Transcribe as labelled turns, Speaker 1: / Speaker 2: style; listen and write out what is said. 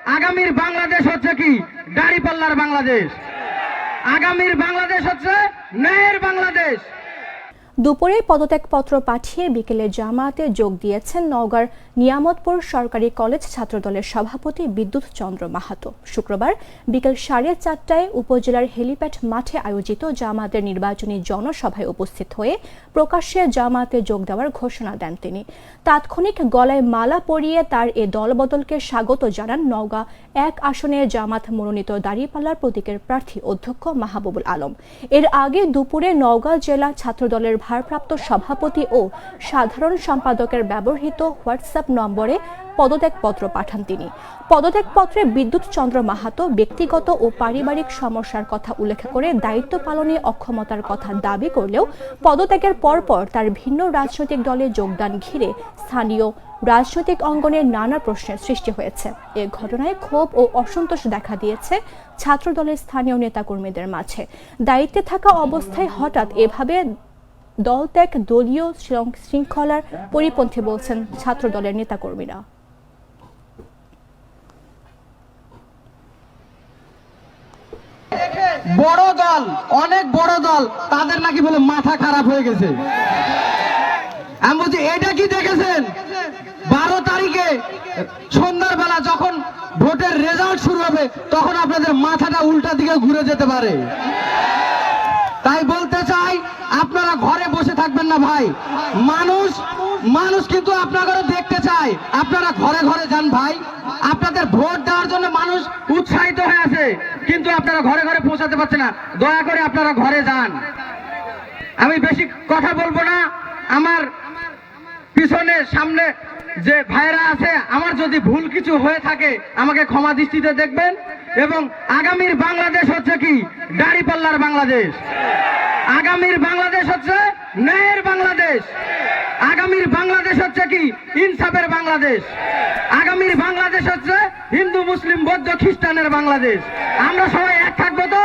Speaker 1: আগামীর বাংলাদেশ হচ্ছে কি দাড়িপাল্লার বাংলাদেশ, আগামীর বাংলাদেশ হচ্ছে ন্যায়ের বাংলাদেশ।
Speaker 2: দুপুরে পদত্যাগপত্র পাঠিয়ে বিকেলে জামায়াতে যোগ দিয়েছেন নওগাঁর নিয়ামতপুর সরকারি কলেজ ছাত্রদলের সভাপতি বিদ্যুৎ চন্দ্র মাহাতো। শুক্রবার বিকেল 4:30টায় উপজেলার হেলিপ্যাড মাঠে আয়োজিত জামায়াতের নির্বাচনী জনসভায় উপস্থিত হয়ে প্রকাশ্যে জামায়াতে যোগ দেওয়ার ঘোষণা দেন তিনি। তাৎক্ষণিক গলায় মালা পরিয়ে তার এ দলবদলকে স্বাগত জানান নওগাঁ 1 আসনে জামায়াত মনোনীত দাঁড়িপাল্লার প্রতীকের প্রার্থী অধ্যক্ষ মাহবুবুল আলম। এর আগে দুপুরে নওগাঁ জেলা ছাত্রদলের ভারপ্রাপ্ত সভাপতি ও সাধারণ সম্পাদকের ব্যবহৃত হোয়াটসঅ্যাপ নম্বরে পদত্যাগপত্র পাঠান তিনি। পদত্যাগপত্রে বিদ্যুৎ চন্দ্র মাহাতো ব্যক্তিগত ও পারিবারিক সমস্যার কথা উল্লেখ করে দায়িত্ব পালনে অক্ষমতার কথা দাবি করলেও পদত্যাগের পরপর তার ভিন্ন রাজনৈতিক দলে যোগদান ঘিরে স্থানীয় রাজনৈতিক অঙ্গনে নানা প্রশ্নের সৃষ্টি হয়েছে। এ ঘটনায় ক্ষোভ ও অসন্তোষ দেখা দিয়েছে ছাত্রদলের স্থানীয় নেতাকর্মীদের মাঝে। দায়িত্বে থাকা অবস্থায় হঠাৎ এভাবে দলত্যাগ দলীয় শৃঙ্খলার পরিপন্থী বলছেন ছাত্রদলের নেতাকর্মীরা।
Speaker 1: বড় দল, অনেক বড় দল, তাদের নাকি বলে মাথা খারাপ হয়ে গেছে। আমি বলছি এটা কি দেখেছেন? 12 তারিখে সন্ধ্যার বেলা যখন ভোটের রেজাল্ট শুরু হবে তখন আপনাদের মাথাটা উল্টা দিকে ঘুরে যেতে পারে। তাই বলতে চাই আপনারা ঘরে বসে থাকবেন না ভাই। মানুষ কিন্তু আপনারা দেখতে চায়। আপনারা ঘরে ঘরে যান ভাই। আপনাদের ভোট দেওয়ার জন্য মানুষ উৎসাহিত হয়ে আছে, কিন্তু আপনারা ঘরে ঘরে পৌঁছাতে পারছেন না। দয়া করে আপনারা ঘরে যান। আমি বেশি কথা বলবো না। আমার পিছনে সামনে যে ভাইরা আছে, আমার যদি ভুল কিছু হয়ে থাকে আমাকে ক্ষমা দৃষ্টিতে দেখবেন। এবং আগামীর বাংলাদেশ হচ্ছে কি দাড়িপাল্লার বাংলাদেশ, আগামীর বাংলাদেশ হচ্ছে ন্যায়ের বাংলাদেশ, আগামীর বাংলাদেশ হচ্ছে কি ইনসাফের বাংলাদেশ, আগামীর বাংলাদেশ হচ্ছে হিন্দু মুসলিম বৌদ্ধ খ্রিস্টানের বাংলাদেশ। আমরা সবাই এক থাকবো তো?